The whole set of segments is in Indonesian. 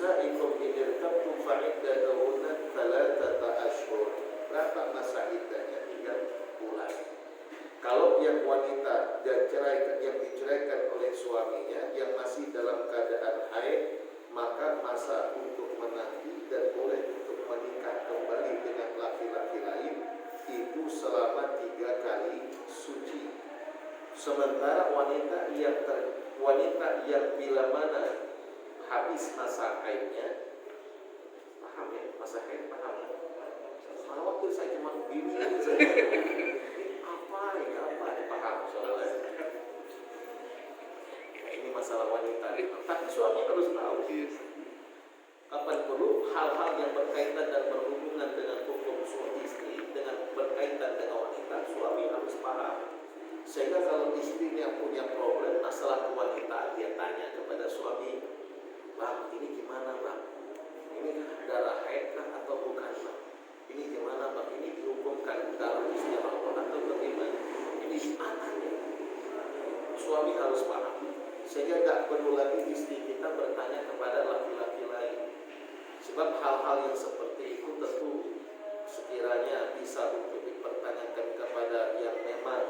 nisaikum in irtabtum fa'iddatuhunna thalathata ashhur. Berapa masa iddahnya? 3 bulan. Kalau yang wanita yang diceraikan oleh suaminya yang masih dalam keadaan haid, maka masa untuk menanti dan boleh untuk menikah kembali dengan laki-laki lain itu selama 3 kali suci. Sementara wanita yang bila mana habis masa haidnya, paham ya? Masa haid paham ya? Soalnya waktu saya cuma bingung saja. Apa paham soalnya. Ini masalah wanita. Tapi suami harus tahu. Kapan perlu hal-hal yang berkaitan dan berhubungan dengan hukum suami istri, dengan berkaitan dengan wanita, suami harus paham. Sehingga kalau istrinya punya problem masalah wanita, dia tanya kepada suami, "Bang, ini gimana bang? Ini darah haid kah atau bukan bang? Ini gimana bang? Ini dihukumkan darah istimewa atau bagaimana?" Ini anaknya. Suami harus paham. Sehingga tidak perlu lagi istri kita bertanya kepada laki-laki lain. Sebab hal-hal yang seperti itu tentu sekiranya bisa untuk dipertanyakan kepada yang memang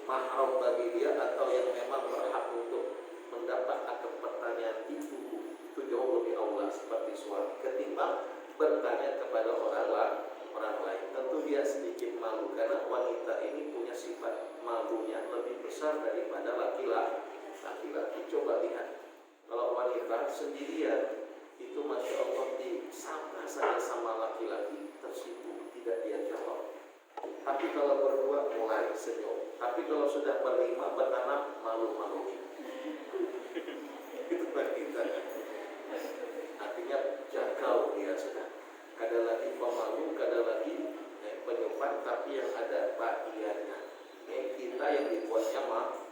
mahram bagi dia atau yang memang berhak untuk mendapat akan pertanyaan itu jauh lebih awal seperti suami ketimbang bertanya kepada orang lain. Tentu dia sedikit malu karena wanita ini punya sifat malunya lebih besar daripada laki-laki. Coba lihat, kalau wanita sendirian itu masya Allah disapa saja sama laki-laki tersipu, tidak dia jawab. Tapi kalau berdua mulai senyum. Tapi kalau sudah berlima beranak malu-malu. Itu wanita. Artinya jangkau dia sudah. Kada lagi pemalu, kada lagi penyimpan, tapi yang ada bagiannya. Kita yang dibuatnya malu.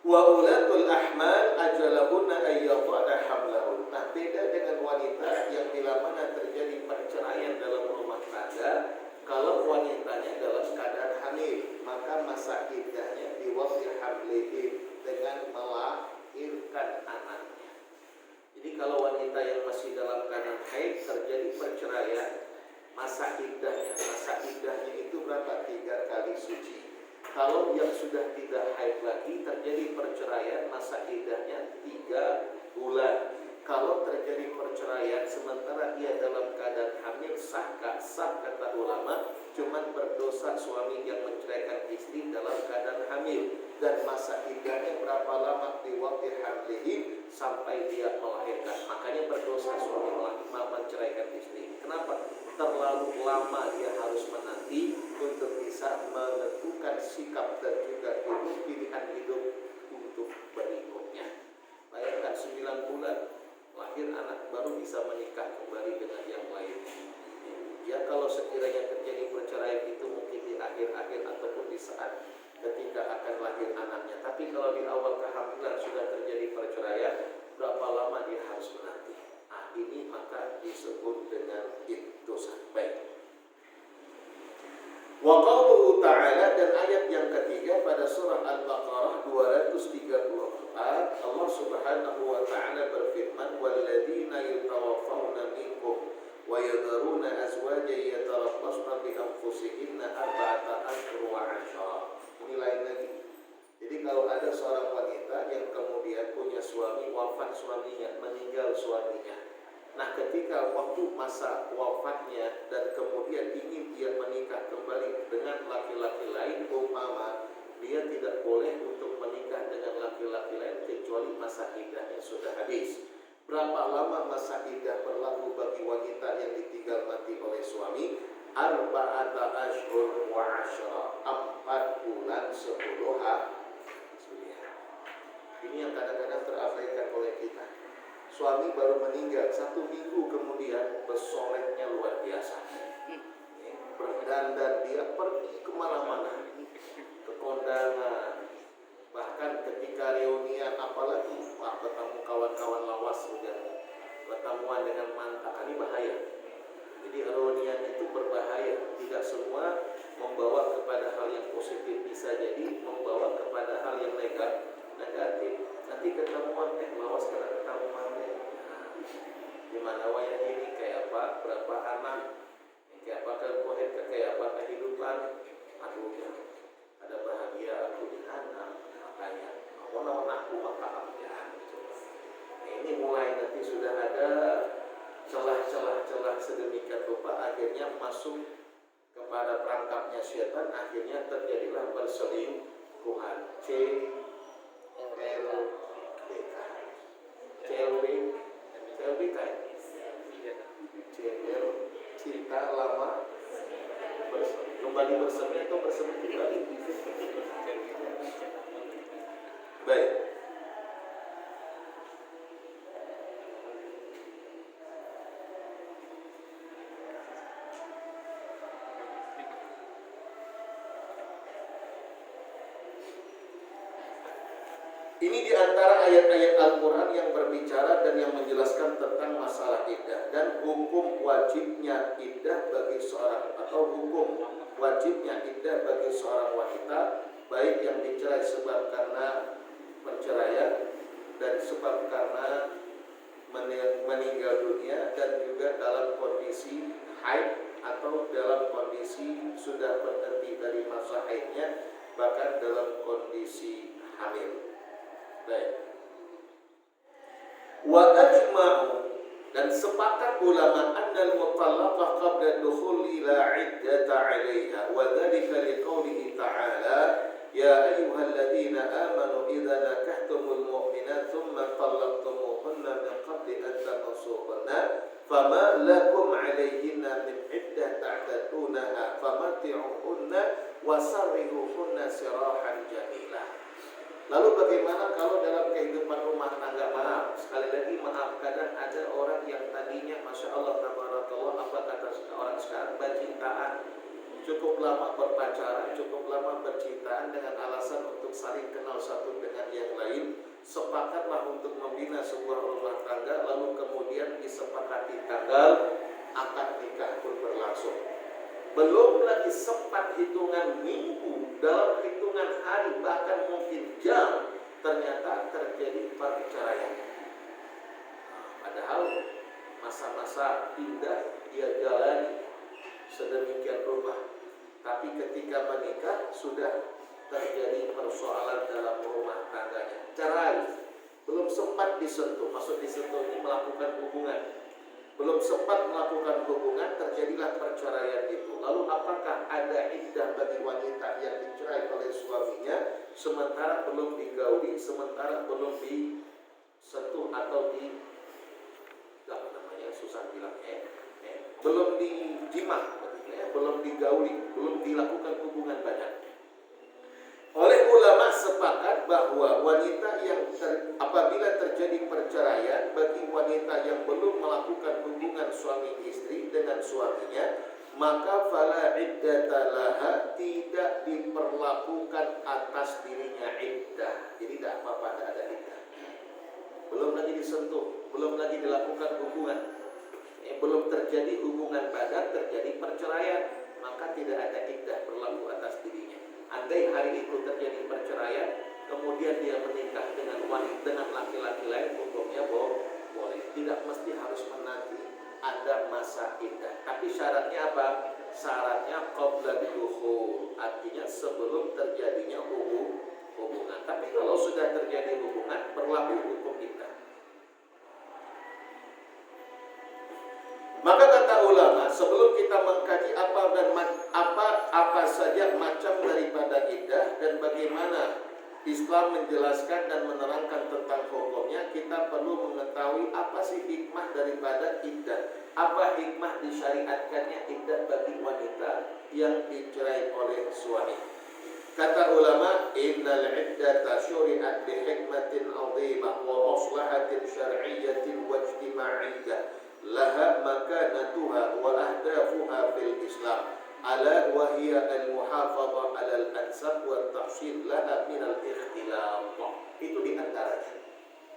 Wa ulatul ahmal ajalahunna ayyadana hamlahun. Nah, beda dengan wanita yang bila mana terjadi perceraian dalam rumah tangga. Kalau wanitanya dalam keadaan hamil, maka masa iddahnya di waktu hamlihi dengan melahirkan anaknya. Jadi kalau wanita yang masih dalam keadaan haid terjadi perceraian, masa iddahnya itu berapa? 3 kali suci. Kalau yang sudah tidak haid lagi terjadi perceraian, masa iddahnya 3 bulan. Kalau terjadi perceraian sementara dia dalam keadaan hamil, sah kata ulama, cuman berdosa suami yang menceraikan istri dalam keadaan hamil. Dan masa iddahnya berapa lama? Di waktu hamlihi sampai dia melahirkan. Makanya berdosa suami menceraikan istri. Kenapa? Terlalu lama dia harus menanti untuk bisa menentukan sikap dan juga pilihan hidup untuk berikutnya. Bayangkan 9 bulan lahir anak baru bisa menikah kembali dengan yang lain. Ya kalau sekiranya terjadi perceraian itu mungkin di akhir-akhir ataupun di saat ketika akan lahir anaknya. Tapi kalau di awal kehamilan sudah terjadi perceraian, berapa lama dia harus menanti? Nah, ini maka disebut dengan dosa. Baik. Wa qauluhu ta'ala, dan ayat yang ketiga pada surah Al-Baqarah 234, Allah Subhanahu wa ta'ala berfirman, walladzina yatawaffawna minkum wa yadharuna azwajan yatarabbasna bi anfusihinna arba'ata ashhur wa 'ashra. Ini lain lagi. Jadi kalau ada seorang wanita yang kemudian punya suami, wafat suaminya, meninggal suaminya. Nah, ketika waktu masa wafatnya dan kemudian ingin dia menikah kembali dengan laki-laki lain, umpama dia tidak boleh untuk menikah dengan laki-laki lain kecuali masa iddahnya sudah habis. Berapa lama masa iddah berlaku bagi wanita yang ditinggal mati oleh suami? Arba'ata ashhur wa 'ashra, 4 bulan 10 hari. Ini yang kadang-kadang terabaikan oleh kita. Suami baru meninggal 1 minggu kemudian bersoleknya luar biasa. Berdandan, dia pergi kemana-mana, ke kondangan, bahkan ketika reunian, apalagi bertemu kawan-kawan lawas, sudah pertemuan dengan mantan, ini bahaya. Jadi reunian itu berbahaya. Tidak semua membawa kepada hal yang positif, bisa jadi membawa kepada hal yang negatif. Nanti ketemuan lawas kena wayah ini kayak apa, berapa anak, kayak apa kayak apa kehidupan, aduh ya, ada bahagia aku di anak, makanya mau aku maka ya. Nah, ini mulai nanti sudah ada celah-celah sedemikian rupa akhirnya masuk kepada perangkapnya syaitan, akhirnya terjadilah perselingkuhan. CLBK cinta lama kembali bersemi atau bersemi kembali. Baik. Ini diantara ayat-ayat Al-Quran yang berbicara dan yang menjelaskan tentang masalah iddah dan hukum wajibnya iddah bagi seorang atau hukum wajibnya iddah bagi seorang wanita, baik yang dicerai sebab karena perceraian dan sebab karena meninggal dunia dan juga dalam kondisi haid atau dalam kondisi sudah berhenti dari masa haidnya, bahkan dalam kondisi hamil. Baik. Wa ajma'u, dan sepakat ulama annal mutallaqah qabla dukhuli la iddata 'alayha wa dhalika liqoulihi ta'ala ya ayyuhalladzina amanu idza nakahtumul mu'minat thumma talaqtumuhunna min qabli an tamassuhunna fama lakum 'alayhinna min iddah ta'tadunaha famati'uhunna wasarrihuhunna sirahan jamila. Lalu bagaimana kalau dalam kehidupan rumah tangga, maaf, sekali lagi maaf, kadang ada orang yang tadinya Masya Allah, tabarakallah, apa kata orang sekarang, bercintaan, cukup lama berpacaran, cukup lama bercintaan dengan alasan untuk saling kenal satu dengan yang lain, sepakatlah untuk membina sebuah rumah tangga, lalu kemudian disepakati tanggal, akad nikah pun berlangsung. Belum lagi sempat hitungan minggu, dalam hitungan hari, bahkan mungkin jam, ternyata terjadi perceraian. Padahal masa-masa indah dia jalani sedemikian rupa, tapi ketika menikah sudah terjadi persoalan dalam rumah tangganya. Cerai, belum sempat disentuh, maksud disentuh ini melakukan hubungan. Belum sempat melakukan hubungan, terjadilah perceraian itu. Lalu apakah ada iddah bagi wanita yang dicerai oleh suaminya sementara belum digauli, sementara belum disentuh atau di apa namanya, susah bilangnya, belum dijimah, belum digauli, belum dilakukan hubungan badan. Oleh ulama sepakat bahwa wanita yang apabila terjadi perceraian bagi wanita yang belum melakukan hubungan suami istri dengan suaminya, maka fala iddata laha, tidak diperlakukan atas dirinya iddah. Jadi tidak apa-apa, tidak ada iddah. Belum lagi disentuh, belum lagi dilakukan hubungan, belum terjadi hubungan badan, terjadi perceraian, maka tidak ada iddah berlaku atas dirinya. Andai hari itu terjadi perceraian, kemudian dia menikah dengan wanita, dengan laki-laki lain, hukumnya boleh. Tidak mesti harus menanti ada masa iddah. Tapi syaratnya apa? Syaratnya qabla dukhul, artinya sebelum terjadinya hubungan. Tapi kalau sudah terjadi hubungan, berlaku hukum iddah. Maka kata ulama, sebelum kita mengkaji apa saja macam daripada iddah dan bagaimana Islam menjelaskan dan menerangkan tentang hukumnya, kita perlu mengetahui apa sih hikmah daripada iddah. Apa hikmah disyariatkannya iddah bagi wanita yang dicerai oleh suami. Kata ulama, innal iddata syuri'at bi hikmatin 'azimah wa maslahatin syar'iyyatin wa ijtima'iyyah laha makanatuha wa ahdafuha fil Islam ala wa hiya al-muhafadhah 'ala al-ansab wa at-tahsin laha min al-ikhtilaf. Itu diantaranya.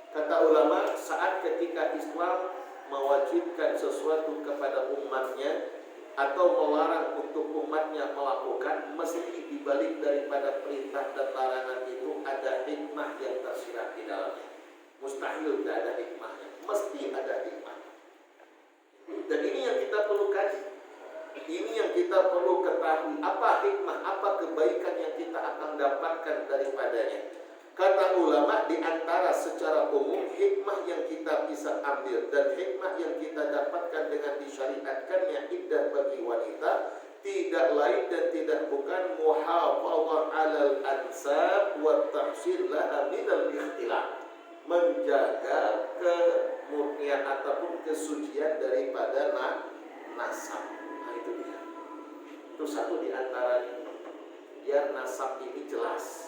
Kata ulama, saat ketika Islam mewajibkan sesuatu kepada umatnya atau melarang untuk umatnya melakukan, mesti dibalik daripada perintah dan larangan itu ada hikmah yang tersirat di dalamnya. Mustahil tidak ada hikmahnya, mesti ada hikmah. Dan ini yang kita perlu kaji. Ini yang kita perlu ketahui, apa hikmah, apa kebaikan yang kita akan dapatkan daripadanya. Kata ulama, di antara secara umum hikmah yang kita bisa ambil dan hikmah yang kita dapatkan dengan disyariatkannya iddah bagi wanita tidak lain dan tidak bukan muhafadzah 'alal ansab wa tahsil laha minal ikhtilaf, menjaga kemurnian ataupun kesucian daripada nasab. Nah itu dia. Itu satu di antaranya, biar nasab ini jelas.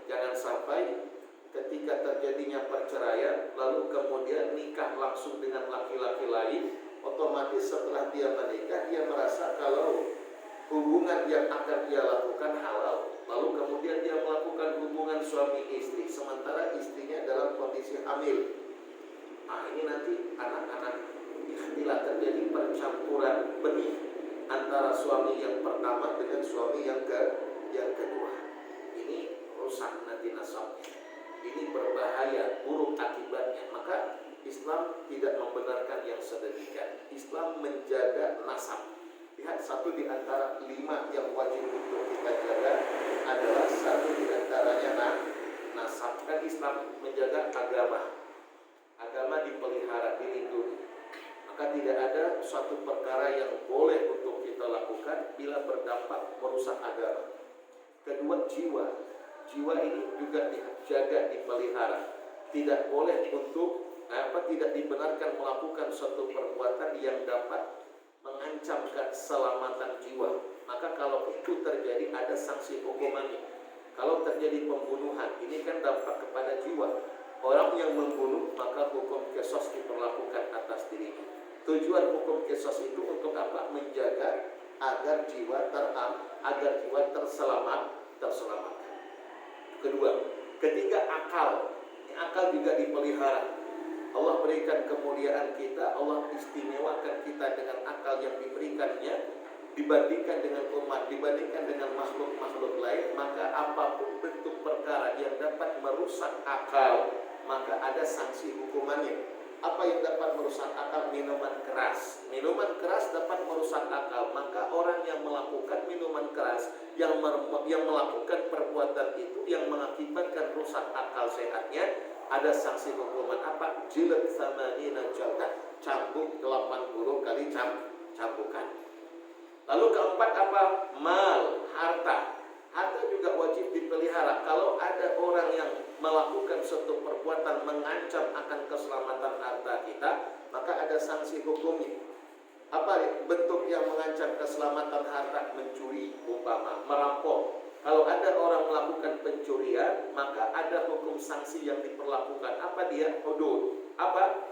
Jangan sampai ketika terjadinya perceraian lalu kemudian nikah langsung dengan laki-laki lain, otomatis setelah dia menikah dia merasa kalau hubungan yang akan dia lakukan halal, lalu kemudian dia melakukan hubungan suami istri sementara istrinya dalam kondisi hamil. Nah ini nanti anak-anak ikhtilat, terjadi percampuran benih antara suami yang pertama dengan suami yang kedua. Ini rusak nanti nasabnya. Ini berbahaya, buruk akibatnya. Maka Islam tidak membenarkan yang sedemikian. Islam menjaga nasab. Lihat, satu di antara 5 yang wajib untuk kita jaga adalah satu di antaranya nasab. Kan Islam menjaga agama. Agama dipelihara, dilindungi. Maka tidak ada suatu perkara yang boleh untuk kita lakukan bila berdampak merusak agama. Kedua, jiwa. Jiwa ini juga dijaga, dipelihara. Tidak boleh untuk tidak dibenarkan melakukan suatu perbuatan yang dapat mengancam keselamatan jiwa. Maka kalau itu terjadi ada sanksi hukumannya. Kalau terjadi pembunuhan, ini kan dampak kepada jiwa. Orang yang membunuh maka hukum qisas diperlakukan atas dirinya. Tujuan hukum qisas itu untuk apa? Menjaga agar jiwa terselamatkan. Kedua, ketiga akal. Akal juga dipelihara. Allah berikan kemuliaan kita, Allah istimewakan kita dengan akal yang diberikannya dibandingkan dengan umat, dibandingkan dengan makhluk-makhluk lain. Maka apapun bentuk perkara yang dapat merusak akal, maka ada sanksi hukumannya. Apa yang dapat merusak akal? Minuman keras. Minuman keras dapat merusak akal. Maka orang yang melakukan minuman keras, yang melakukan perbuatan itu yang mengakibatkan rusak akal sehatnya, ada sanksi hukuman apa? Jilad samanina jaldah, cambuk 80 kali cambukan. Lalu keempat apa? Mal, harta. Harta juga wajib dipelihara. Kalau ada orang yang melakukan suatu perbuatan mengancam akan keselamatan harta kita, maka ada sanksi hukumnya. Apa bentuk yang mengancam keselamatan harta? Mencuri, umpama, merampok. Kalau ada orang melakukan pencurian, maka ada hukum sanksi yang diperlakukan. Apa dia? Hudud. Apa?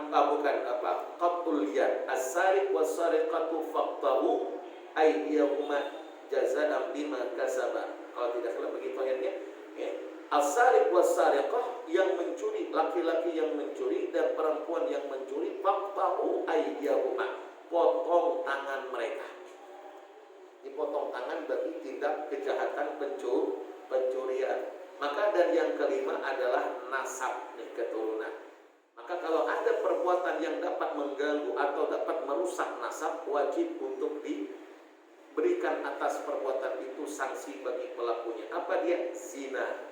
Bukan apa? Qatul yad. As-sariq was-sariqatu faqtahu aydiyahuma jazaan bima kasaba. Kalau tidak salah begitu ayatnya. Ya. As-sariq was-sariqah, yang mencuri, laki-laki yang mencuri dan perempuan yang mencuri, faqtahu aydiyahuma, potong tangan mereka. Dipotong tangan bagi tindak kejahatan pencurian. Maka dan yang kelima adalah nasab, keturunan. Maka kalau ada perbuatan yang dapat mengganggu atau dapat merusak nasab, wajib untuk diberikan atas perbuatan itu sanksi bagi pelakunya. Apa dia? Zina.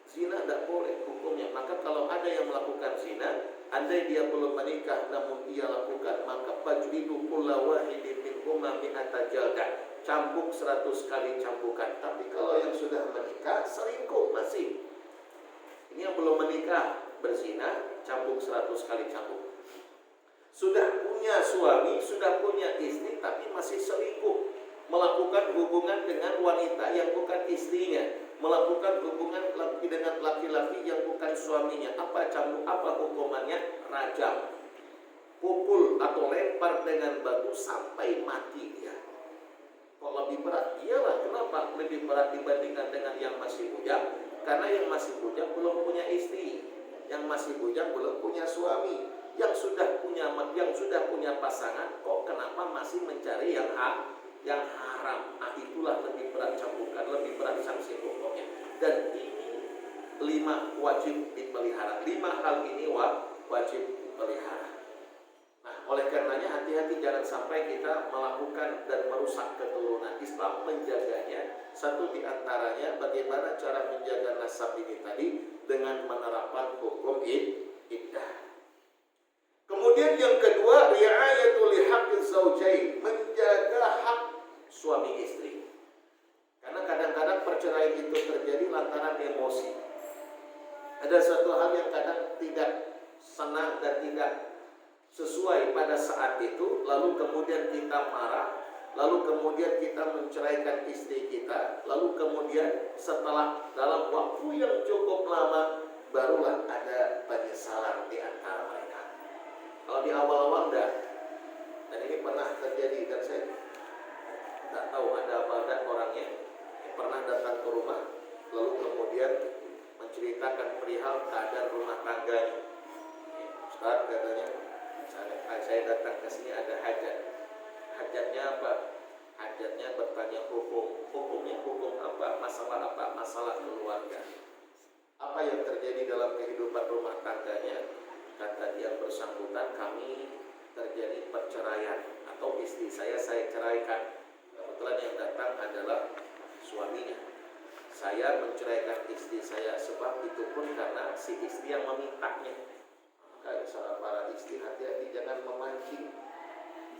Zina tidak boleh hukumnya. Maka kalau ada yang melakukan zina, andai dia belum menikah namun ia lakukan, maka fajlidu kulla wahidin minhuma mi'ata jaldah, cambuk 100 kali cambukan. Tapi kalau yang sudah menikah, selingkuh masih. Ini yang belum menikah berzina, cambuk 100 kali cambuk. Sudah punya suami, sudah punya istri, tapi masih selingkuh, melakukan hubungan dengan wanita yang bukan istrinya, melakukan hubungan dengan laki-laki yang bukan suaminya. Apa cambuk? Apa hukumannya? Rajam, pukul atau lempar dengan batu sampai mati dia. Kok lebih berat? Iyalah, kenapa lebih berat dibandingkan dengan yang masih bujang? Karena yang masih bujang belum punya istri, yang masih bujang belum punya suami, yang sudah punya pasangan, kok kenapa masih mencari yang haram? Nah, itulah lebih berat cambukan, lebih berat sanksi hukumnya. Dan ini 5 wajib dipelihara. 5 hal ini wajib dipelihara. Nah, oleh karenanya hati-hati jangan sampai kita melakukan dan merusak keturunan. Islam menjaganya. Satu di antaranya bagaimana cara menjaga nasab ini tadi dengan menerapkan hukum iddah. Kemudian yang kedua, ri'ayatul haqqiz zaujain, menjaga hak suami istri. Karena kadang-kadang perceraian itu terjadi lantaran emosi. Ada suatu hal yang kadang tidak senang dan tidak sesuai pada saat itu, lalu kemudian kita marah, lalu kemudian kita menceraikan istri kita, lalu kemudian setelah dalam waktu yang cukup lama barulah ada penyesalan di antara mereka. Kalau di awal-awal enggak, dan ini pernah terjadi dan saya tidak tahu ada apa enggak orangnya yang pernah datang ke rumah, lalu kemudian menceritakan perihal keadaan rumah tangganya. Ustaz katanya, saya datang ke sini ada hajat. Hajatnya apa? Hajatnya bertanya hukum. Hukumnya hukum apa? Masalah apa? Masalah keluarga. Apa yang terjadi dalam kehidupan rumah tangganya? Kata yang bersangkutan, kami terjadi perceraian atau istri saya ceraikan. Kebetulan yang datang adalah suaminya. Saya menceraikan istri saya sebab itu pun karena si istri yang memintanya. Maka salah para istri, hati-hati jangan memancing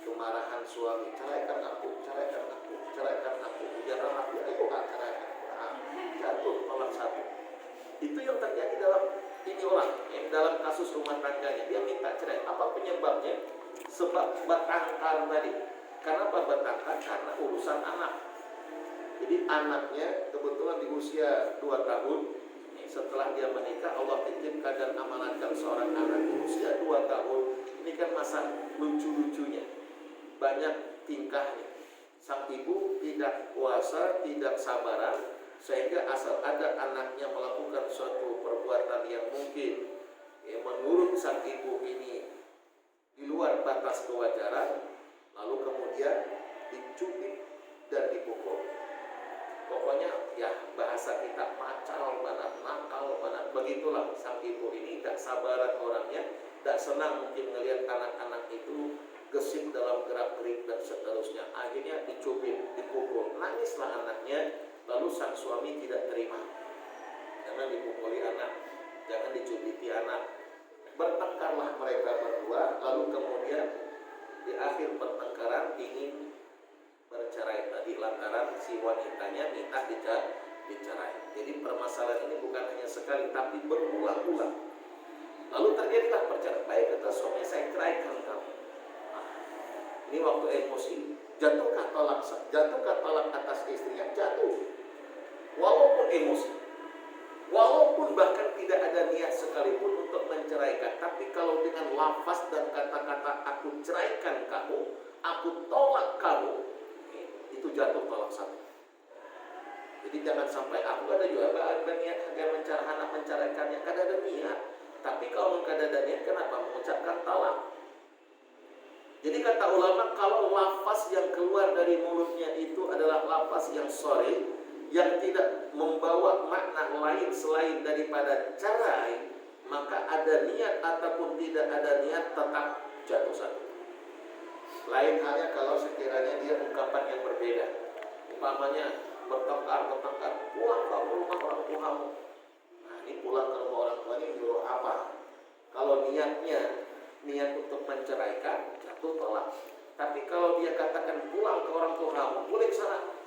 kemarahan suami. Ceraikan aku, ceraikan aku, ceraikan aku. Jangan aku, ayo ceraikan. Nah, jatuh tolak satu. Itu yang terjadi dalam ini orang, dalam kasus rumah tangganya. Dia minta cerai. Apa penyebabnya? Sebab bertengkar tadi. Kenapa bertengkar? Karena urusan anak. Jadi anaknya kebetulan di usia 2 tahun. Setelah dia menikah, Allah titipkan dan amanatkan seorang anak di usia 2 tahun. Ini kan masa lucu-lucunya, banyak tingkahnya. Sang ibu tidak puasa, tidak sabaran, sehingga asal ada anaknya melakukan suatu perbuatan yang mungkin menurut sang ibu ini di luar batas kewajaran, lalu kemudian dicubit dan dipukul. Pokoknya ya bahasa kita macal banget, nakal banget. Begitulah sang ibu ini tidak sabaran orangnya, tidak senang mungkin melihat anak-anak itu gesit dalam gerak-gerik dan seterusnya. Akhirnya dicubit, dipukul, nangislah anaknya. Lalu sang suami tidak terima. Jangan dipukuli anak, jangan dicubiti anak. Bertengkarlah mereka berdua. Lalu kemudian di akhir pertengkaran ingin bercerai tadi lantaran si wanitanya minta dicerai. Jadi permasalahan ini bukan hanya sekali tapi berulang-ulang. Lalu terjadilah perceraian. Baik kata suami, saya ceraikan kamu. Nah, ini waktu emosi, jatuhkah talak atas istrinya? Jatuh. Walaupun emosi, walaupun bahkan tidak ada niat sekalipun untuk menceraikan, tapi kalau dengan lafaz dan kata-kata aku ceraikan kamu, aku tolak kamu, itu jatuh talak satu. Jadi jangan sampai aku ada juga ada niat agar menceraikannya, kada ada niat. Tapi kalau kada ada niat, kenapa mengucapkan talak? Jadi kata ulama, kalau lafaz yang keluar dari mulutnya itu adalah lafaz yang sharih, yang tidak membawa makna lain selain daripada cerai, maka ada niat ataupun tidak ada niat tetap jatuh satu. Lain halnya kalau sekiranya dia ungkapan yang berbeda. Umpamanya bertengkar, pulang ke rumah orang tuamu. Nah, ini pulang ke rumah orang tua ini nyuruh apa? Kalau niat untuk menceraikan, jatuh tolak. Tapi kalau dia katakan pulang ke orang tuamu, boleh sana.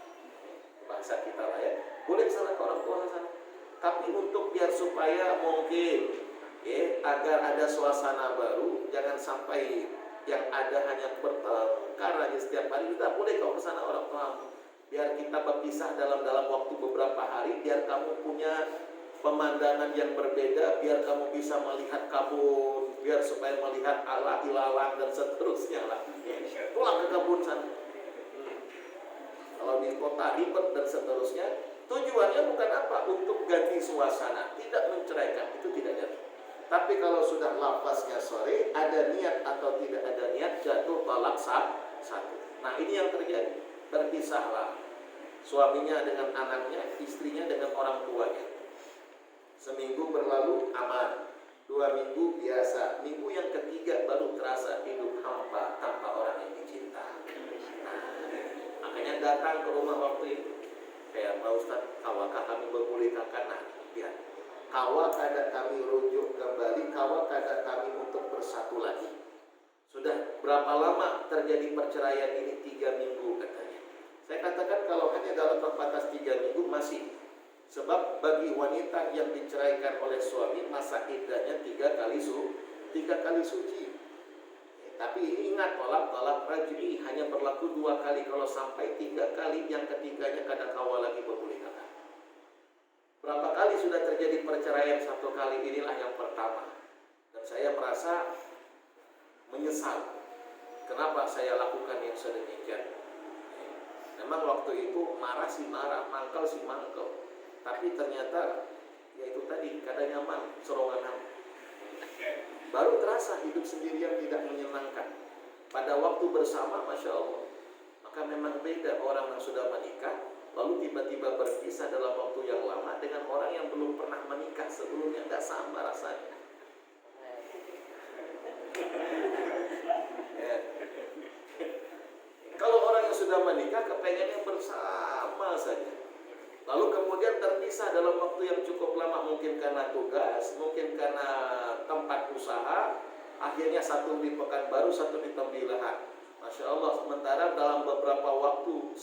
Bahasa kita lah ya, boleh sana ke orang tua sana. Tapi untuk biar supaya mungkin agar ada suasana baru, jangan sampai yang ada hanya bertengkar aja setiap hari. Kita boleh kau ke sana orang tuamu. Biar kita berpisah dalam waktu beberapa hari, biar kamu punya pemandangan yang berbeda, biar kamu bisa melihat kabun, biar supaya melihat Allah ilalang dan seterusnya lah. Pulang ke kabun sana. Kalau di kota ribet dan seterusnya, tujuannya bukan apa? Untuk ganti suasana, tidak menceraikan, itu tidak jatuh. Tapi kalau sudah lafaznya sore, ada niat atau tidak ada niat, jatuh talak satu. Nah ini yang terjadi, terpisahlah suaminya dengan anaknya, istrinya dengan orang tuanya. Seminggu berlalu aman, 2 minggu biasa, minggu yang ketiga baru terasa hidup hampa tanpa orang yang dicinta. Makanya datang ke rumah waktu itu, kayak Pak Ustadz, kawakah kami berpulihkan? Nah, lihat, kawak kada kami rujuk kembali, kawak kada kami untuk bersatu lagi. Sudah berapa lama terjadi perceraian ini? 3 minggu katanya. Saya katakan kalau hanya dalam batas 3 minggu masih. Sebab bagi wanita yang diceraikan oleh suami, masa iddahnya 3 kali suci. Tapi ingat, tolak raj'i hanya berlaku 2 kali. Kalau sampai 3 kali, yang ketiganya kada kawa lagi berpulih kakak. Berapa kali sudah terjadi perceraian? 1 kali, inilah yang pertama. Dan saya merasa menyesal. Kenapa saya lakukan yang sedemikian? Memang waktu itu marah sih marah, mangkel sih mangkel. Tapi ternyata, ya itu tadi, kada nyaman, serongan. Baru terasa hidup sendirian tidak menyenangkan. Pada waktu bersama, Masya Allah. Maka memang beda orang yang sudah menikah, lalu tiba-tiba berpisah dalam waktu yang lama dengan orang yang belum pernah menikah sebelumnya. Tidak sama rasanya. Ya. Kalau orang yang sudah menikah, kepengennya bersama saja. Lalu kemudian terpisah dalam waktu yang cukup lama, mungkin karena tugas, mungkin karena tempat usaha, akhirnya satu di Pekanbaru, satu di Tembilahan. Masya Allah, sementara dalam beberapa waktu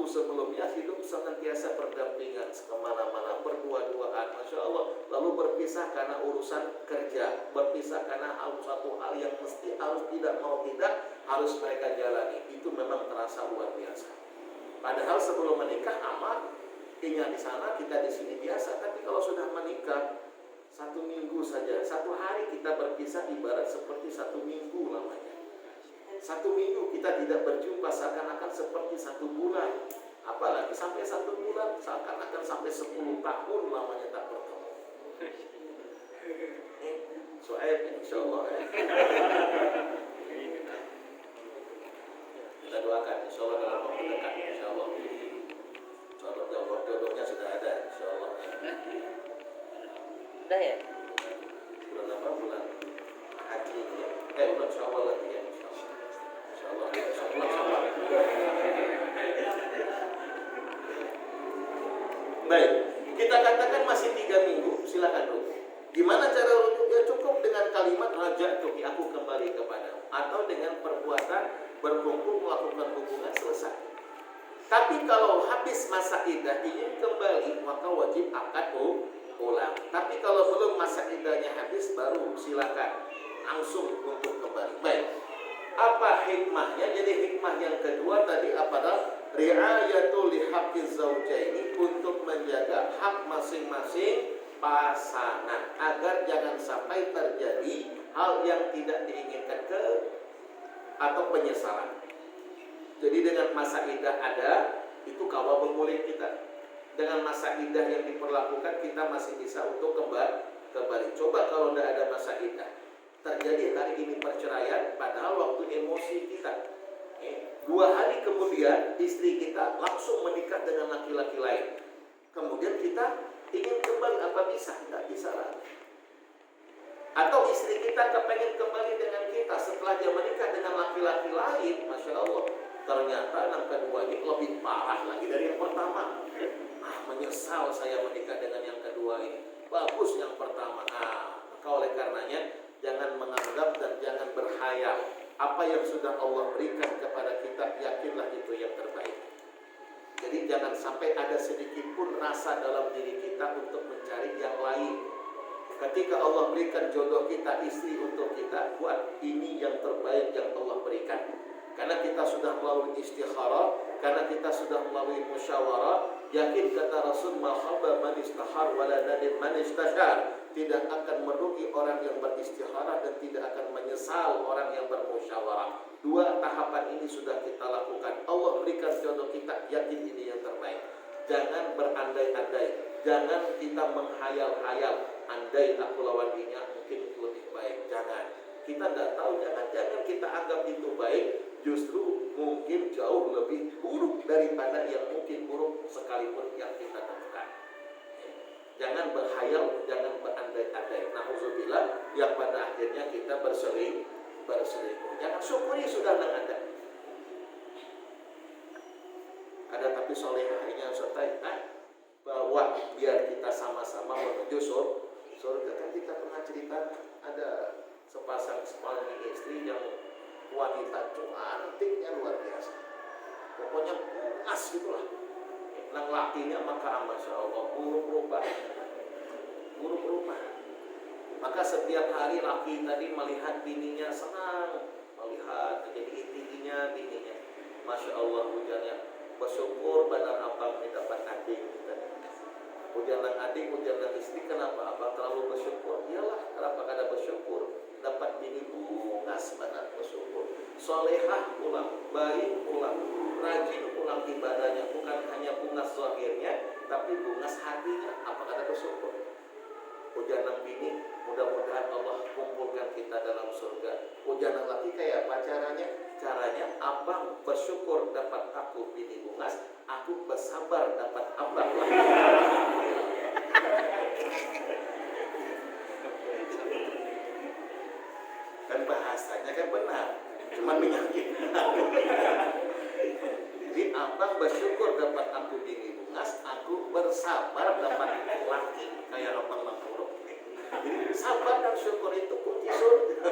sebelumnya hidup senantiasa berdampingan, kemana-mana, berdua-duaan, Masya Allah. Lalu berpisah karena urusan kerja, berpisah karena satu hal yang mesti harus tidak mau tidak harus mereka jalani. Itu memang terasa luar biasa. Padahal sebelum menikah aman, tinggal di sana, kita di sini biasa. Tapi kalau sudah menikah, 1 minggu saja, 1 hari kita berpisah ibarat seperti 1 minggu lamanya. 1 minggu kita tidak berjumpa seakan-akan seperti 1 bulan. Apalagi sampai 1 bulan, seakan-akan sampai 10 tahun lamanya tak bertemu. Soalnya insya Allah ya. Kita doakan insya Allah dalam waktu dekat, insya Allah. Insya Allah jodohnya sudah ada, insya Allah. Udah ya? Bulan apa? Bulan haji ya. Bulan Syawal lagi ya, insya Allah. Insya Allah. Baik, kita katakan masih 3 minggu, silakan dulu. Gimana cara rujuknya? Cukup dengan kalimat raja'tu, aku kembali kepadamu, atau dengan perbuatan berkumpul melakukan hubungan selesai. Tapi kalau habis masa iddah ingin kembali, maka wajib akad ulang. Tapi kalau belum masa iddahnya habis, baru silakan langsung untuk kembali. Baik, apa hikmahnya? Jadi hikmah yang kedua tadi apa? Ri'ayatul lihaqqiz zaujaini, untuk menjaga hak masing-masing pasangan agar jangan sampai terjadi hal yang tidak diinginkan atau penyesalan. Jadi dengan masa iddah ada, itu kawa berboleh kita. Dengan masa iddah yang diperlakukan, kita masih bisa untuk kembali. Coba kalau tidak ada masa iddah, terjadi hari ini perceraian, padahal waktu emosi kita. 2 hari kemudian istri kita langsung menikah dengan laki-laki lain. Kemudian kita ingin kembali, apa bisa? Tidak bisa lagi. Atau istri kita kepengen kembali dengan kita setelah dia menikah dengan laki-laki lain, Masya Allah, ternyata yang kedua ini lebih parah lagi dari yang pertama. Menyesal saya menikah dengan yang kedua ini. Bagus yang pertama. Maka oleh karenanya jangan menganggap dan jangan berhayal. Apa yang sudah Allah berikan kepada kita, yakinlah itu yang terbaik. Jadi jangan sampai ada sedikit pun rasa dalam diri kita untuk mencari yang lain. Ketika Allah berikan jodoh kita, istri untuk kita, buat ini yang terbaik yang Allah berikan. Karena kita sudah melalui istikharah, karena kita sudah melalui musyawarah, yakin kata Rasul, ma khaba man istahar wala nadim man istashar. Tidak akan merugi orang yang beristikharah dan tidak akan menyesal orang yang bermusyawarah. 2 tahapan ini sudah kita lakukan. Allah berikan jodoh kita, yakin ini yang terbaik. Jangan berandai-andai, jangan kita menghayal-hayal. Andai aku lawan dia mungkin lebih baik. Jangan. Kita tidak tahu, jangan kita anggap itu baik. Justru mungkin jauh lebih buruk daripada yang mungkin buruk sekalipun yang kita temukan. Jangan berhayal, jangan berandai-andai. Nauzubillah, yang pada akhirnya kita berselingkuh. Jangan syukuri sudah ada. Ada tapi solehahnya serta bahwa biar kita sama-sama menuju surga. Kan kita pernah cerita ada sepasang suami istri yang wanita cantiknya luar biasa. Pokoknya bungas gitulah. Nang lakinya maka masya Allah buruk rupa. Maka setiap hari laki tadi melihat bininya senang, melihat jadi intinya bininya. Masya Allah hujannya bersyukur benar apa dapat adik kita. Hujan adik, hujan istri, kenapa abang terlalu bersyukur? Iyalah, kenapa kada bersyukur? Dapat bini bungas benar bersyukur. Solehah pulang, baik pulang, rajin pulang ibadahnya, bukan hanya bungas zahirnya, tapi bungas hatinya. Apa kada bersyukur? Hujan bini, mudah-mudahan Allah kumpulkan kita dalam surga. Hujan lagi kayak apa caranya? Caranya abang bersyukur dapat aku bini bungas, aku bersabar dapat abang lagi. Kan bahasanya kan benar, cuma menyakitkan. Jadi abang bersyukur dapat aku bini bungas, aku bersabar dapat laki kayak abang Mangkuro. Jadi sabar dan syukur itu kunci surga.